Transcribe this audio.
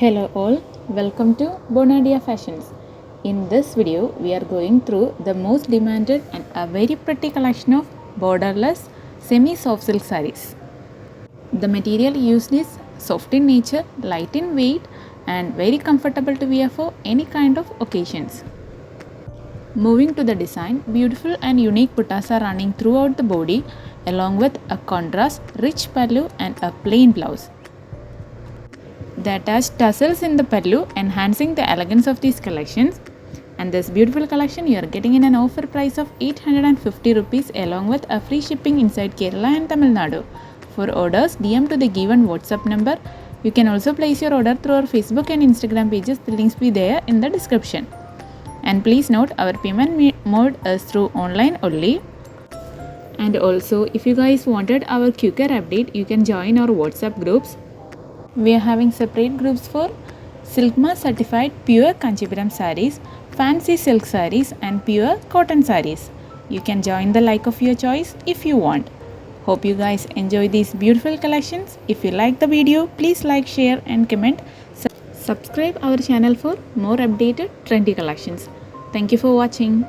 Hello all, welcome to bonadeafashions. In this video, we are going through the most demanded and a very pretty collection of borderless semi-soft silk sarees. The material used is soft in nature, light in weight and very comfortable to wear for any kind of occasions. Moving to the design, beautiful and unique buttas are running throughout the body along with a contrast, rich pallu and a plain blouse. They attach tussles in the pallu, enhancing the elegance of these collections. And this beautiful collection you are getting in an offer price of 850 rupees along with a free shipping inside Kerala and Tamil Nadu. For orders, DM to the given WhatsApp number. You can also place your order through our Facebook and Instagram pages. The links will be there in the description. And please note, our payment mode is through online only. And also, if you guys wanted our quicker update, you can join our WhatsApp groups. We are having separate groups for Silkma certified pure Kanchipuram sarees, fancy silk sarees and pure cotton sarees. You can join the like of your choice if you want. Hope you guys enjoy these beautiful collections. If you like the video, please like, share and comment. Subscribe our channel for more updated trendy collections. Thank you for watching.